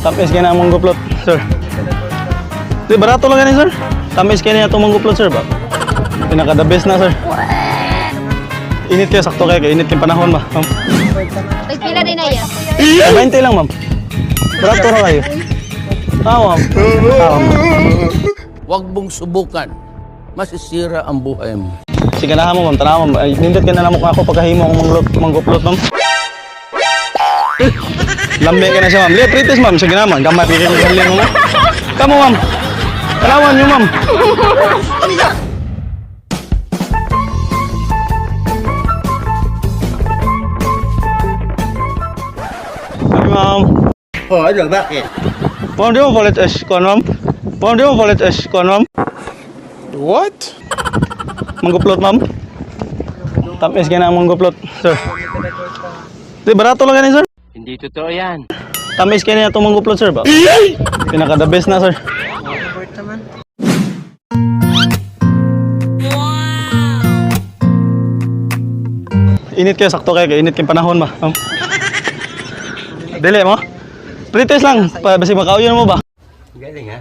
Tamis kaya na mangguplot, sir. Di, barato lang ganun, sir. Tamis kaya niya itong mangguplot, sir, ba? Pinaka the best na, sir. Init kayo, sakto kayo. Init yung panahon ba, ma'am? Nagpila din na yan. 20 lang, ma'am. Barato na kayo. Ma'am. Ma'am. Huwag mong subukan. Masisira ang buhay mo. Sige na mo, ma'am. Tanaw, ma'am. Ay, nindot ka na lang ako pagkahimo akong mangguplot, ma'am. Lambe ka na siya, ma'am. Litritis, ma'am. Sige na, ma'am. Gamay, pikir mo galing mo, ma'am. Kamu, ma'am. Tanawan niyo, ma'am. Ay, ma'am. Oh, ano, bakit? Ma'am, di mo palit S-con, ma'am? Ma'am, di mo palit S-con, ma'am? What? Mangguplot, ma'am? Tamis ka na ang mangguplot, sir. Di, barato lang ganun, sir. Hindi totoo yan. Tamis ka na itong mangguplot, sir, ba? Pinaka the best na, sir. Init kayo, sakto kayo. Init yung panahon ba, ma'am? Dili mo? Pretest lang, basi makauyon mo ba? Galing, ha?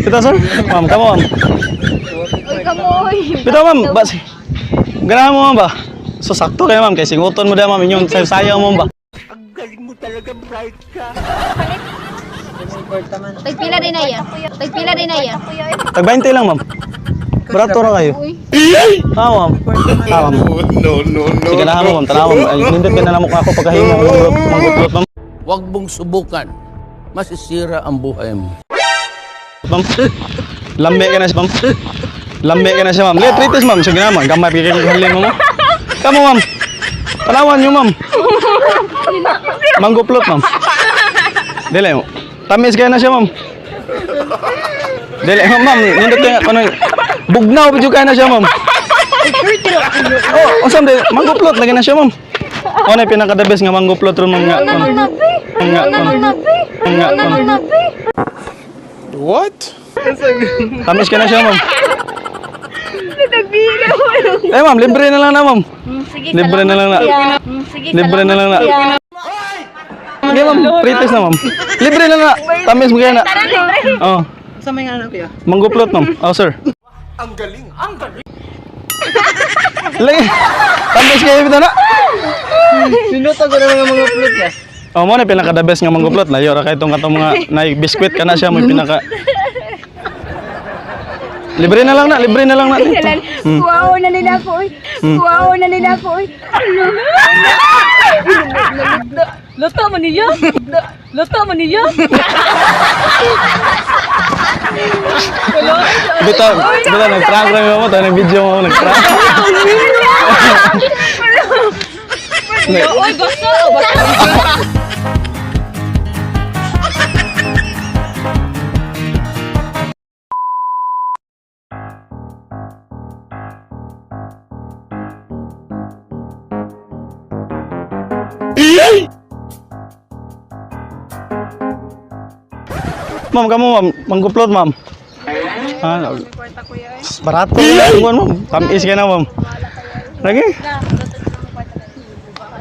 Kita, sir? Ma'am, kamo, ma'am. Uy, kamoy. Bitaw, ma'am, basi. Ganahan mo, ma'am ba? So, sakto kayo, ma'am. Kaya singuton mo dyan, ma'am. Inyong sayang mo, ba? Ang galing mo talaga, bright ka. Nagpila din na yan. Nagpila din na yan. Tag 20 lang, ma'am. Barato na kayo. Uy. Ma'am. Ma'am. No. Sige na, ma'am. Tanaw, ma'am. Ay, nindot ka na lang ako pagkahimo akong mangguplot, ma'am. Huwag mong subukan. Masisira ang buhay mo. Ma'am. Lambe ka na siya, ma'am. Lambe ka na siya, ma'am. Litritis, ma'am. Sige na, ma'am. Gamay, pikir mo galing mo, ma'am. Kamu, ma'am. Tanawan niyo, ma'am. Mangguplot, ma'am. Dili mo. Tamis kaya na siya, ma'am. Dili, ma'am. Nindot ka ano, bugnaw pa kaya na siya, ma'am. Oh, usam di. Mangguplot lagi na siya, ma'am. Ano yung pinaka-the best nga mangguplot ron, ma'am. What? Tamis ka na siya, ma'am. Eh, ma'am, libre na lang na, ma'am. Sige, Libre na lang na. Sige, Libre na lang na. Hindi, ma'am. Pretest na, ma'am. Libre na na. Tamis mo kaya na. Oh. Sa may ano kuya? Mangguplot, ma'am. Oh, sir. Ang galing. Lagi. Tamis kayo ito na. Sinuto ko naman ang mga plot niya. Oh, mo na pinaka-the best nga mangguplot. Layo ra kay itong katong mga na-biskwit ka na siya. May pinaka... Libre na lang na. Libre na lang na. Wow na nila ko. Wow na nila ko. Luto mo niya? Luto mo niya? Bitaw, nag-prank lang mo. Ito, nag-video mo. Nag-prank. Uy, basta! Ma'am, kamu, ma'am. Mangguplot, ma'am. Ah, barato lang, ma'am. Tamis ka na, ma'am. Lagi.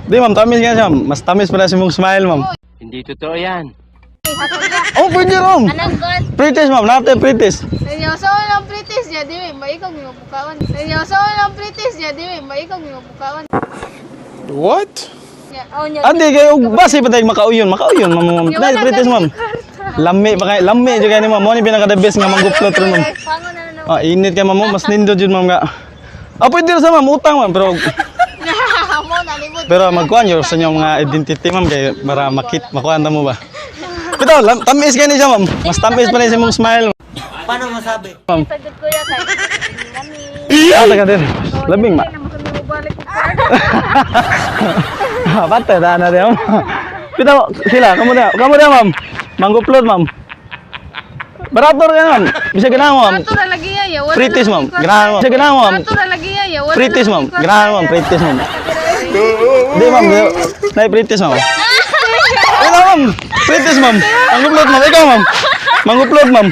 Di, ma'am, tamis ka na siya. Mas tamis pala si mong smile, ma'am. Hindi totoo yan. Oh, pwede, ma'am. Anong god? Pretest, ma'am. Natin, pretest. Seryoso lang pritis niya, di ba? Ikaw ginubukawan. Seryoso lang pritis niya, di ba? Ikaw ginubukawan. What? Ya, oh niya. Andi, kayo, basi pa tayo makauyon. Makauyon, ma'am. Dahil, pretest, ma'am. Lami, lami juga ni, ma'am. Mo ni pinaka-the best nga mangguplot ron, ma'am. Pango na na. Ah, init ka, ma'am. Mas nindot yun, ma'am. Ah, pwede rin sa, ma'am. Utang, ma'am. Pero, Mo na limod. magkuhan yun sa inyong mga identity, ma'am. Kaya para makuhan mo ba? Pero, tamis ka ni siya, ma'am. Mas tamis pa rin si mong smile, ma'am. Paano masabi? Ma'am. Sagot ko ya kay. Kami. Ah, taga din. Labing, ma. Balik ko. Patay, daan na rin, ma'am. Pero, sila, kamu na, ma'am. Mangguplot, ma'am. Barator ka, ma'am. Bisa ganahan mo, ma'am. Ato na lagi ya. Pretest, ma'am. Ganahan mo. Bisa ganahan mo, ma'am. Ato na lagi ya. Pretest, ma'am. Ganahan mo, ma'am. Pretest, ma'am. Di, ma'am. Nai-pretest, ma'am. Ito, ma'am. Pretest, ma'am. Mangguplot, ma'am. Ikaw, ma'am. Mangguplot, ma'am.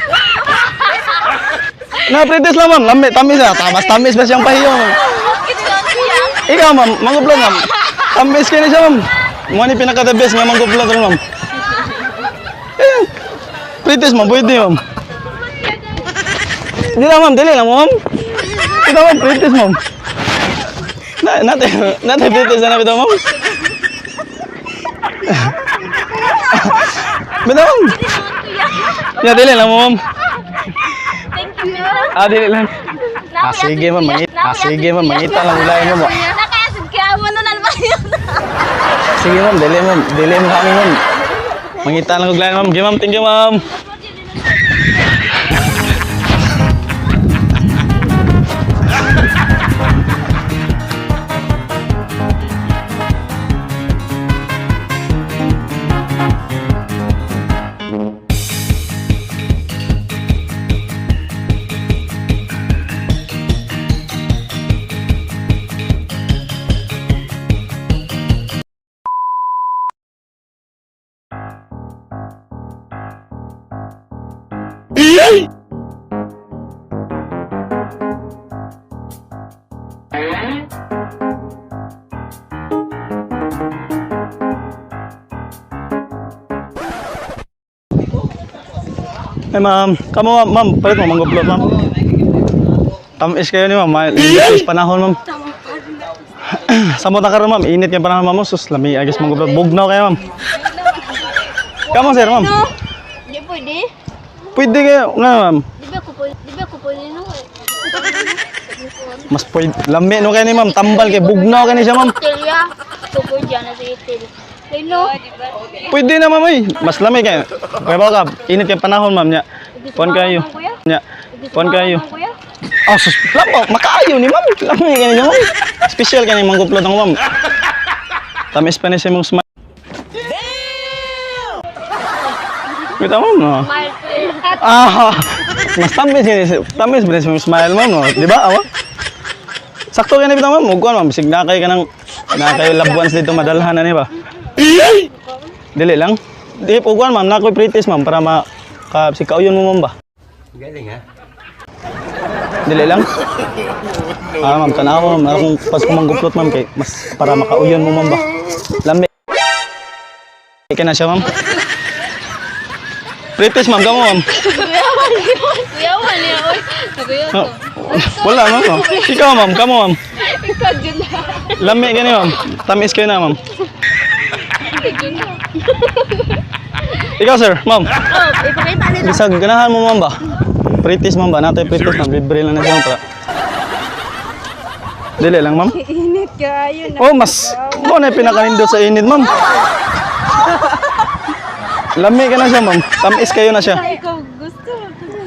Na-pretest lang, ma'am. Lami, tamis na. Tamis pa siyang pahiyo, ma'am. Ikaw, ma'am. Mangguplot, ma'am. Tamis ka na siya, ma'am. Mo ni pinaka-the best nga mangguplot rin, ma'am. Pretest ma'am, pwede ma'am. Dili lang ma'am, dili lang ma'am. Ito ma'am, pretest ma'am. Natay pretest na ito ma'am. Bitaw ma'am. Ya, dili lang ma'am. Thank you. Dili lang. Sige ma'am, sige ma'am, mangita lang ulay mo. Nakayasad kaya mo nun ba yun? Sige ma'am, dili mo kami ma'am. Mangita lang ulay ma'am. Sige ma'am, thank you ma'am. Hey ma'am, kamu ma'am, palit mo mangguplot ma'am. Tamis kayo ni ma'am, init panahon ma'am. Samot na karon ma'am, init yung panahon ma'am, sus lami agis mangguplot. Bugnaw kayo ma'am. Kamu sir ma'am. Di pwede. Pwede kayo nga ma'am. Di ba ko pwede no? Mas pwede, lami no kayo ni ma'am, tambal kayo, bugnaw kayo ni siya ma'am. Tilya. Tukoy dyan na sa itil. Lino. Pwede na ma'am ay, mas lami kayo. Kaya ba ka, init yung panahon ma'am niya. Puan kayo. Niya. Puan kayo. Oh, sus, lamo, makaayo ni ma'am. Lami kayo niya ma'am. Special kayo ni mangguplot ng ma'am. Tamis pa ni siya mong smile. Kita ma'am no? Mas tamis ba yung smile ma'am no? Di ba awa? Sakto ka na bitaw ma'am, mugkuhan ma'am, bisig nakay ka ng nakay loved ones dito madalhan na ni ba? Dili lang? Di pugkuhan ma'am, nakoy pretest ma'am para si kauyon mo ma'am ba? Galing ha? Dili lang? Ma'am, tanaw ma'am, akong pas kumangguplot ma'am kay mas para makauyon mo ma'am ba? Lambi. Ika na siya ma'am? Pretest ma'am, kamo ma'am? Kuyawan niya, oy. Kuyawan. Wala ma'am. Oh. Ikaw ma'am, kamo ma'am. Ikaw dyan na. Lami gani ma'am. Tamis kayo na ma'am. Ikaw sir, ma'am. Ipakita nila. Bisag ganahan mo ma'am ba? Pretest ma'am ba? Natay pretest ma'am. Libre lang na siya ma'am para. Dili lang ma'am. Init kayo na. Oh, mas. Mo na pinakanindot sa init ma'am. Lami ka na siya ma'am. Tamis kayo na siya. Ikaw gusto.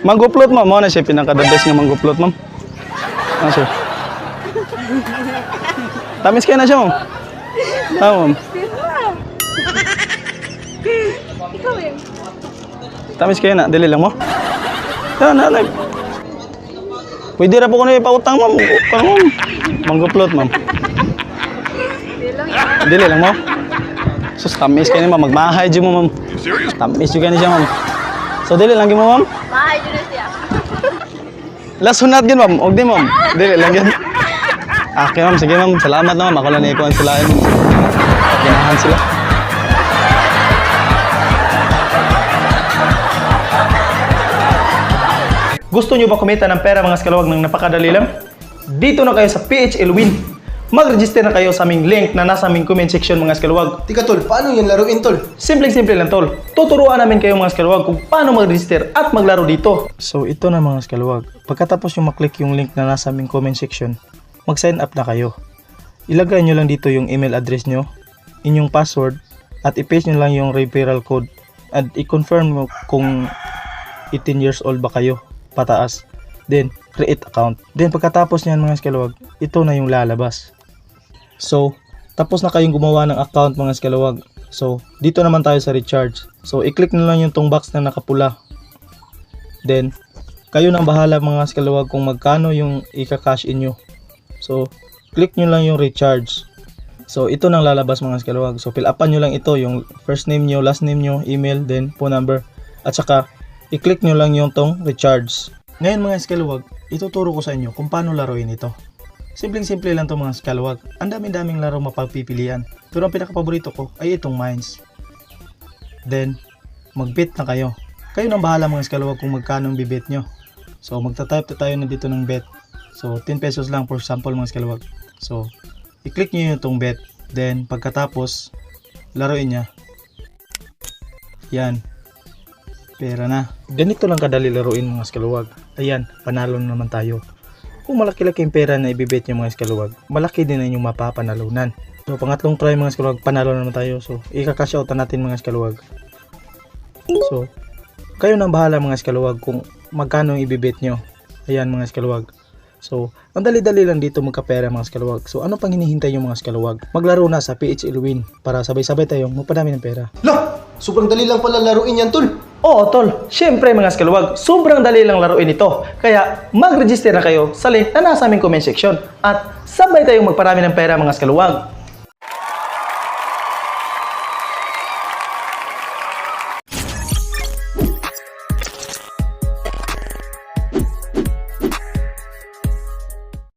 Mangguplot ma'am. Mo na siya pinaka-the best nga mangguplot ma'am. Ano sir? Tamis kayo na siya ma'am. Ma'am. Ikaw eh. Tamis kayo na. Dili lang mo. Yan, nanay. Pwede na po ko na ipautang ma'am. Kano ma'am? Mangguplot ma'am. Dili lang mo. Sus, tamis kayo ma'am. Magmahay dyan mo ma'am. Tamis juga ni siya ma'am. So dili lang gyud mo ma'am. Mahay dyan na siya. Last hunat gyud ma'am. Og di ma'am. Dili lang gyud. Okay ma'am, sige ma'am. Salamat na ma'am. Ako lang ikuan sila. Ginahan sila. Gusto nyo ba kumita ng pera mga skalawag ng napakadali lang? Dito na kayo sa PHL Win. Mag-register na kayo sa aming link na nasa aming comment section mga skalawag. Tika tol, paano yung laruin tol? Simpleng-simple lang tol. Tuturuan namin kayo mga skalawag kung paano mag-register at maglaro dito. So ito na mga skalawag. Pagkatapos yung maklik yung link na nasa aming comment section, mag-sign up na kayo. Ilagay nyo lang dito yung email address nyo, inyong password, at i-paste nyo lang yung referral code at i-confirm mo kung 18 years old ba kayo pataas. Then create account. Then pagkatapos nyan mga skalawag, ito na yung lalabas. So tapos na kayong gumawa ng account mga skalawag. So dito naman tayo sa recharge. So i-click nyo lang yung tong box na nakapula. Then kayo nang bahala mga skalawag kung magkano yung ika-cash in nyo. So click nyo lang yung recharge. So ito nang lalabas mga skalawag. So fill upan nyo lang ito, yung first name nyo, last name nyo, email, then phone number. At saka i-click nyo lang yung tong recharge. Ngayon mga skalawag, ituturo ko sa inyo kung paano laruin ito. Simpleng-simple lang to mga skalawag. Ang daming laro mapagpipilian. Pero ang pinaka-paborito ko ay itong mines. Then, mag-bet na kayo. kayo nang bahala mga eskalawag kung magkano ang bibet nyo. So magta-type na tayo na dito ng bet. So 10 pesos lang for example mga eskalawag. So i-click nyo yung itong bet. Then pagkatapos laruin niya. Yan. Pera na. Ganito lang kadali laruin mga eskalawag. Ayan, panalo na naman tayo. Kung malaki-laki yung pera na ibibet nyo mga eskalawag, malaki din na yung mapapanalunan. So pangatlong try mga eskalawag, panalo na naman tayo. So ikakashoutan natin mga eskalawag. So kayo nang bahala mga eskalawag kung magkano ibibet nyo. Ayan mga eskalawag. So ang dali-dali lang dito magkapera mga eskalawag. So ano pang hinihintay nyo mga eskalawag? Maglaro na sa PHL Win para sabay-sabay tayong magpadami ng pera. Lah! Sobrang dali lang pala laruin yan, tol. Oo, tol. Siyempre mga eskalawag, sobrang dali lang laruin ito. Kaya mag-register na kayo sa link na nasa aming comment section. At sabay tayong magparami ng pera mga eskalawag.